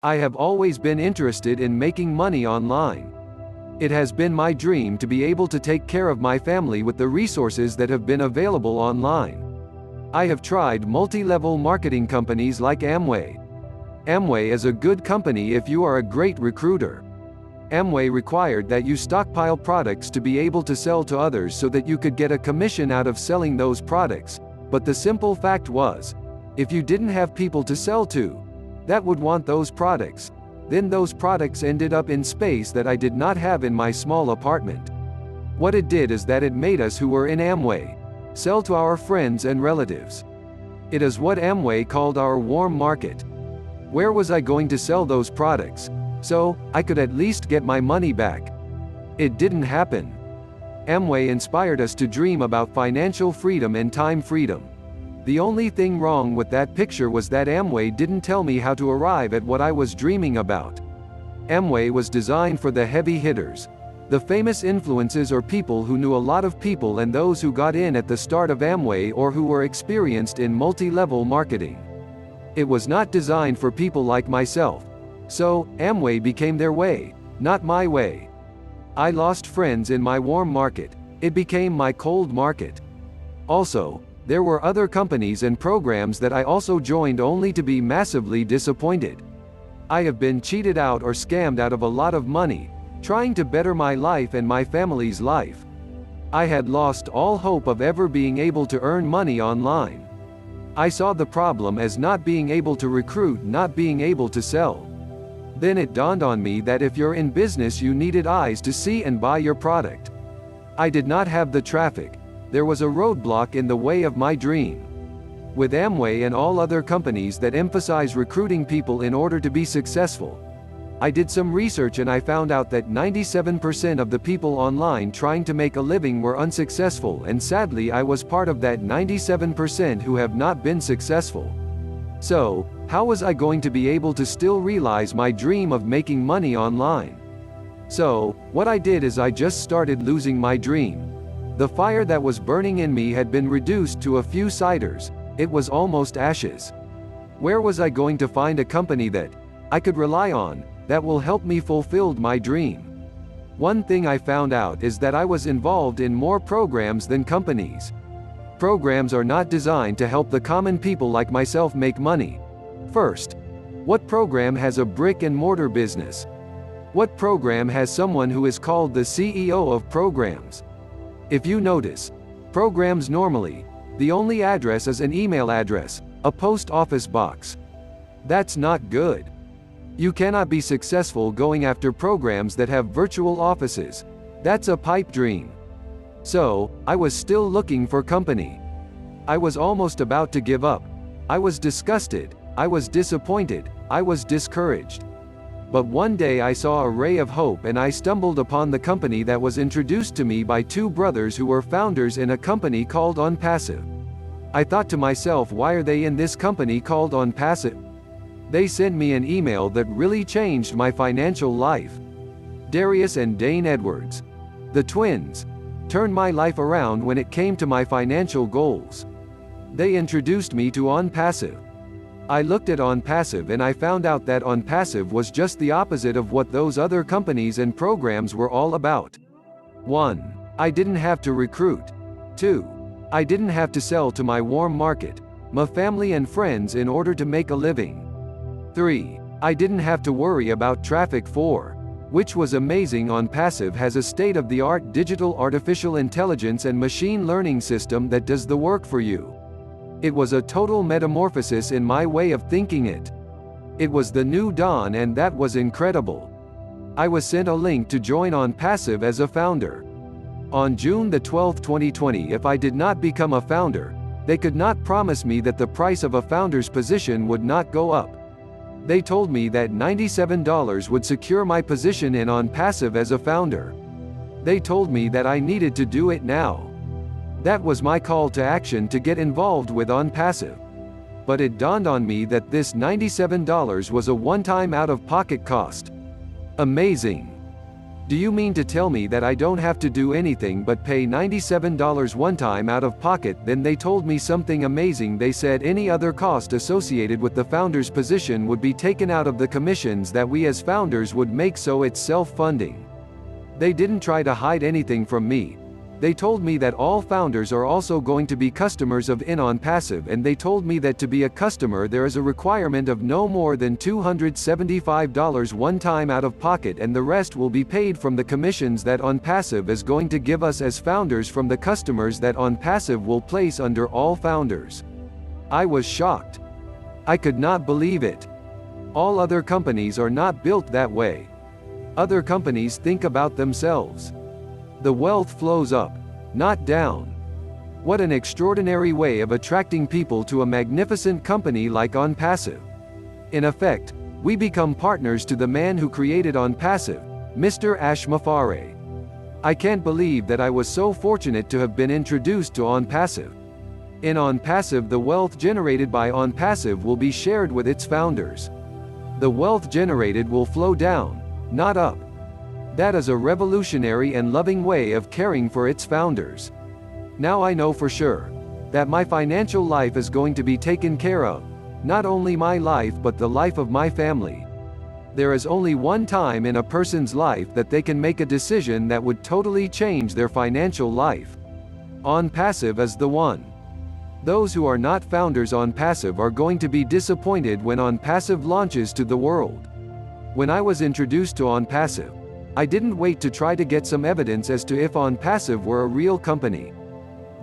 I have always been interested in making money online. It has been my dream to be able to take care of my family with the resources that have been available online. I have tried multi-level marketing companies like Amway. Amway is a good company if you are a great recruiter. Amway required that you stockpile products to be able to sell to others so that you could get a commission out of selling those products, but the simple fact was, if you didn't have people to sell to, that would want those products, then those products ended up in space that I did not have in my small apartment. What it did is that it made us who were in Amway sell to our friends and relatives. It is what Amway called our warm market. Where was I going to sell those products, so I could at least get my money back? It didn't happen. Amway inspired us to dream about financial freedom and time freedom. The only thing wrong with that picture was that Amway didn't tell me how to arrive at what I was dreaming about. Amway was designed for the heavy hitters, the famous influencers or people who knew a lot of people and those who got in at the start of Amway or who were experienced in multi-level marketing. It was not designed for people like myself. So, Amway became their way, not my way. I lost friends in my warm market. It became my cold market. Also, there were other companies and programs that I also joined only to be massively disappointed. I have been cheated out or scammed out of a lot of money, trying to better my life and my family's life. I had lost all hope of ever being able to earn money online. I saw the problem as not being able to recruit, not being able to sell. Then it dawned on me that if you're in business you needed eyes to see and buy your product. I did not have the traffic. There was a roadblock in the way of my dream. With Amway and all other companies that emphasize recruiting people in order to be successful, I did some research and I found out that 97% of the people online trying to make a living were unsuccessful, and sadly I was part of that 97% who have not been successful. So, how was I going to be able to still realize my dream of making money online? So, what I did is I just started losing my dream. The fire that was burning in me had been reduced to a few ciders. It was almost ashes. Where was I going to find a company that I could rely on, that will help me fulfill my dream? One thing I found out is that I was involved in more programs than companies. Programs are not designed to help the common people like myself make money. First, what program has a brick and mortar business? What program has someone who is called the CEO of programs? If you notice, programs normally, the only address is an email address, a post office box. That's not good. You cannot be successful going after programs that have virtual offices. That's a pipe dream. So, I was still looking for company. I was almost about to give up. I was disgusted, I was disappointed, I was discouraged. But one day I saw a ray of hope and I stumbled upon the company that was introduced to me by two brothers who were founders in a company called ONPASSIVE. I thought to myself, why are they in this company called ONPASSIVE? They sent me an email that really changed my financial life. Darius and Dane Edwards, the twins, turned my life around when it came to my financial goals. They introduced me to ONPASSIVE. I looked at ONPASSIVE and I found out that ONPASSIVE was just the opposite of what those other companies and programs were all about. 1. I didn't have to recruit. 2. I didn't have to sell to my warm market, my family and friends in order to make a living. 3. I didn't have to worry about traffic. 4. Which was amazing. ONPASSIVE has a state-of-the-art digital artificial intelligence and machine learning system that does the work for you. It was a total metamorphosis in my way of thinking it. It was the new dawn and that was incredible. I was sent a link to join ONPASSIVE as a founder. On June the 12th, 2020, if I did not become a founder, they could not promise me that the price of a founder's position would not go up. They told me that $97 would secure my position in ONPASSIVE as a founder. They told me that I needed to do it now. That was my call to action to get involved with ONPASSIVE. But it dawned on me that this $97 was a one-time out-of-pocket cost. Amazing. Do you mean to tell me that I don't have to do anything but pay $97 one time out of pocket? Then they told me something amazing. They said any other cost associated with the founder's position would be taken out of the commissions that we as founders would make, so it's self-funding. They didn't try to hide anything from me. They told me that all founders are also going to be customers of ONPASSIVE, and they told me that to be a customer there is a requirement of no more than $275 one time out of pocket, and the rest will be paid from the commissions that ONPASSIVE is going to give us as founders from the customers that ONPASSIVE will place under all founders. I was shocked. I could not believe it. All other companies are not built that way. Other companies think about themselves. The wealth flows up, not down. What an extraordinary way of attracting people to a magnificent company like ONPASSIVE. In effect, we become partners to the man who created ONPASSIVE, Mr. Ash Mufareh. I can't believe that I was so fortunate to have been introduced to ONPASSIVE. In ONPASSIVE, the wealth generated by ONPASSIVE will be shared with its founders. The wealth generated will flow down, not up. That is a revolutionary and loving way of caring for its founders. Now I know for sure that my financial life is going to be taken care of, not only my life but the life of my family. There is only one time in a person's life that they can make a decision that would totally change their financial life. ONPASSIVE is the one. Those who are not founders ONPASSIVE are going to be disappointed when ONPASSIVE launches to the world. When I was introduced to ONPASSIVE, I didn't wait to try to get some evidence as to if ONPASSIVE were a real company.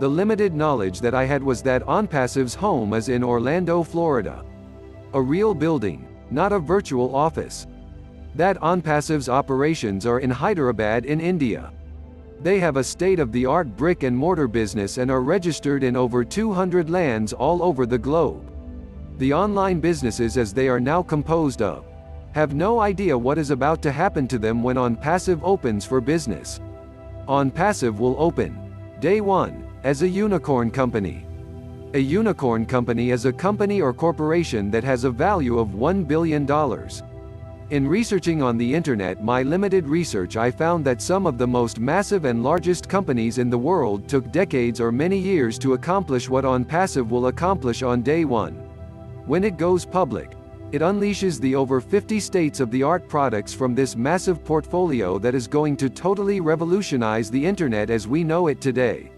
The limited knowledge that I had was that ONPASSIVE's home is in Orlando, Florida. A real building, not a virtual office. That ONPASSIVE's operations are in Hyderabad in India. They have a state-of-the-art brick and mortar business and are registered in over 200 lands all over the globe. The online businesses, as they are now composed of, have no idea what is about to happen to them when ONPASSIVE opens for business. ONPASSIVE will open, day one, as a unicorn company. A unicorn company is a company or corporation that has a value of $1 billion. In researching on the internet, my limited research, I found that some of the most massive and largest companies in the world took decades or many years to accomplish what ONPASSIVE will accomplish on day one. When it goes public, it unleashes the over 50 state-of-the-art products from this massive portfolio that is going to totally revolutionize the internet as we know it today.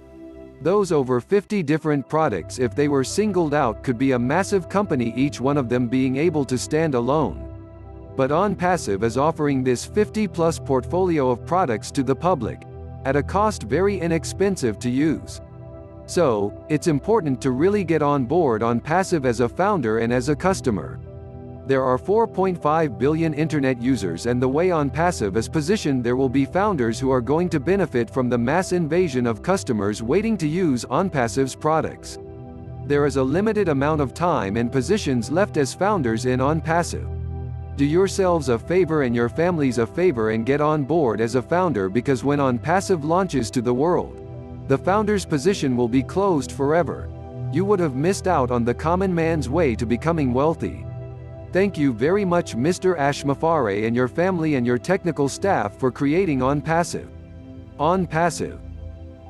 Those over 50 different products, if they were singled out, could be a massive company, each one of them being able to stand alone. But ONPASSIVE is offering this 50-plus portfolio of products to the public, at a cost very inexpensive to use. So, it's important to really get on board ONPASSIVE as a founder and as a customer. There are 4.5 billion internet users, and the way ONPASSIVE is positioned, there will be founders who are going to benefit from the mass invasion of customers waiting to use ONPASSIVE's products. There is a limited amount of time and positions left as founders in ONPASSIVE. Do yourselves a favor and your families a favor and get on board as a founder, because when ONPASSIVE launches to the world, the founder's position will be closed forever. You would have missed out on the common man's way to becoming wealthy. Thank you very much, Mr. Ash Mufareh, and your family and your technical staff for creating ONPASSIVE. ONPASSIVE,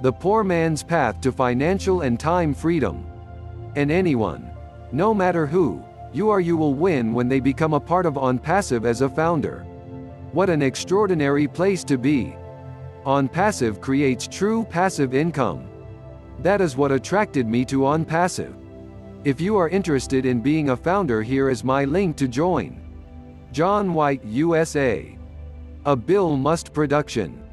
the poor man's path to financial and time freedom. And anyone, no matter who you are, you will win when they become a part of ONPASSIVE as a founder. What an extraordinary place to be. ONPASSIVE creates true passive income. That is what attracted me to ONPASSIVE. If you are interested in being a founder, here is my link to join. John White, USA. A Bill Must production.